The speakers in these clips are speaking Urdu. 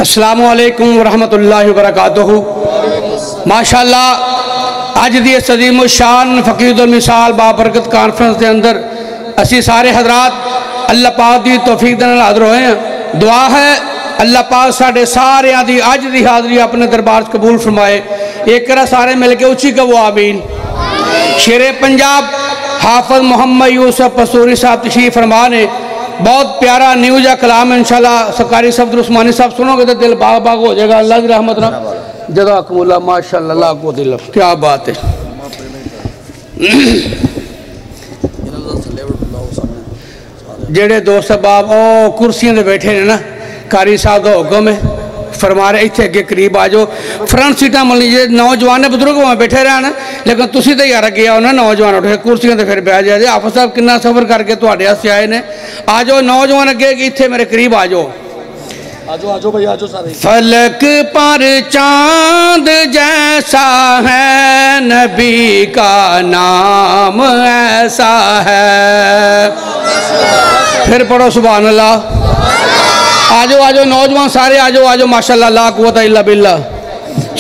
السلام علیکم ورحمۃ اللہ وبرکاتہ۔ ماشاءاللہ اج دی اس عظیم الشان فقید المثال بابرکت کانفرنس دے اندر اسی سارے حضرات اللہ پاک دی توفیق دے نال حاضر ہوئے ہیں۔ دعا ہے اللہ پاک ساڈے سارے دی اج دی حاضری اپنے دربار قبول فرمائے۔ ایک کرا سارے مل کے اچھی کہو آمین۔ شیر پنجاب حافظ محمد یوسف پسوری صاحب تشریف فرما نے بہت پیارا نیوجا کلام انشاءاللہ سرکاری صفدر عثمانی صاحب سنو گے تو دل باغ باغ ہو جائے گا۔ اللہ کی رحمت رہا جزاکم اللہ ماشاءاللہ اللہ کو دل کیا بات ہے۔ جڑے دوست باب کرسیاں دے بیٹھے ہیں نا قاری صاحب دا حکم ہے فرما رہے ایتھے اگے قریب آجو فرنٹ سیٹاں ملنی جے نوجوان بزرگ وہاں بیٹھے رہنا لیکن تسی تے یار گیا ہونا نوجوان اٹھے کرسیاں تے پھر بیٹھ جائے حافظ صاحب کنا سفر کر کے تواڈے ہاتھ سے آئے نے آجو نوجوان اگے ایتھے میرے قریب آجو آجو بھائی آجو سارے۔ فلک پر چاند جیسا ہے نبی کا نام ایسا ہے۔ پھر پڑھو سبحان اللہ۔ آجو آجو نوجوان سارے آجو آجو ماشاءاللہ لا قوت الا باللہ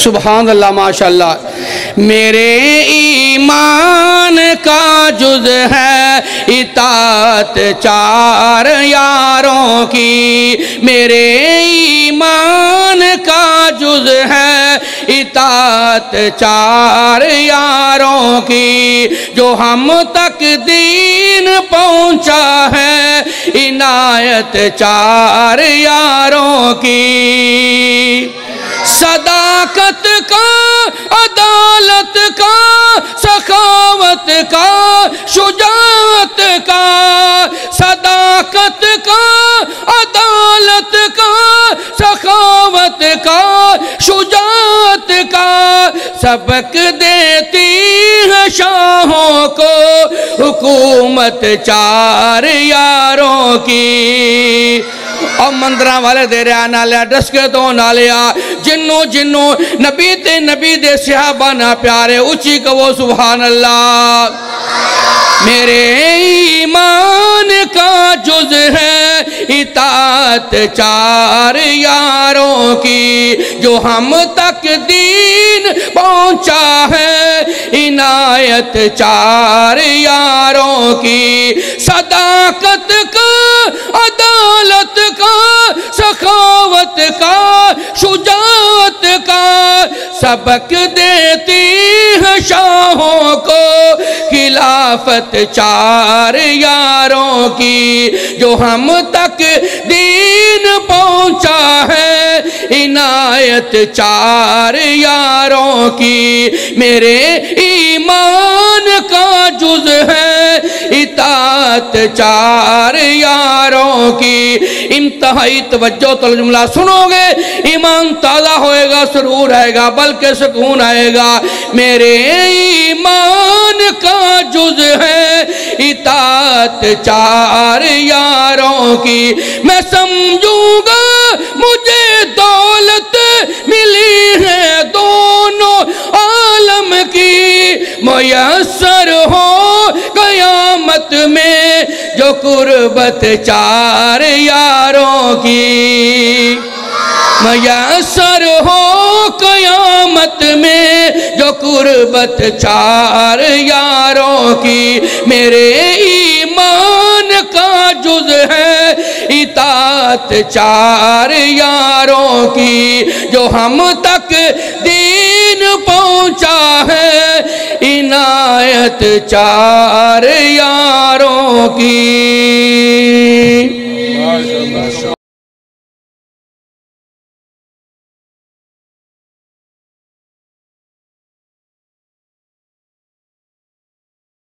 سبحان اللہ ماشاءاللہ۔ میرے ایمان کا جز ہے اطاعت چار یاروں کی، میرے ایمان کا جز ہے اطاعت چار یاروں کی، جو ہم تک دین پہنچا ہے عنایت چار یاروں کی۔ صداقت کا، عدالت کا، سخاوت کا، شجاعت کا، صداقت کا، عدالت کا، سخاوت کا، شجاعت کا، سبق دیتی ہے شاہوں کو حکومت چار یاروں کی۔ اور مندرہ والے دے رہا نہ لیا ڈس کے تو نہ لیا جنوں نبی تے نبی دے صحابہ نہ پیارے اچھی کہو سبحان اللہ۔ میرے ایمان کا جز ہے اطاعت چار یاروں کی، جو ہم تک دین پہنچا ہے عنایت چار یاروں کی۔ صداقت کا، عدالت کا، سخاوت کا، شجاعت کا، سبق دیتی ہے شاہوں کو خلافت چار یاروں کی، جو ہم تک دین پہنچا ہے عنایت چار یاروں کی۔ میرے ایمان کا جز ہے اطاعت چار یاروں کی۔ انتہائی توجہ تو جملہ سنو گے ایمان تازہ ہوئے گا، سرور آئے گا، بلکہ سکون آئے گا۔ میرے ایمان کا جز ہے اطاعت چار یاروں کی، میں سمجھوں گا مجھے دولت ملی ہے دونوں عالم کی، میسر ہو قیامت میں جو قربت چار یاروں کی، میسر ہو قیامت میں جو قربت چار یاروں کی۔ میرے ایمان کا جز ہے اطاعت چار یاروں کی، جو ہم تک دین پہنچا ہے عنایت چار یاروں کی۔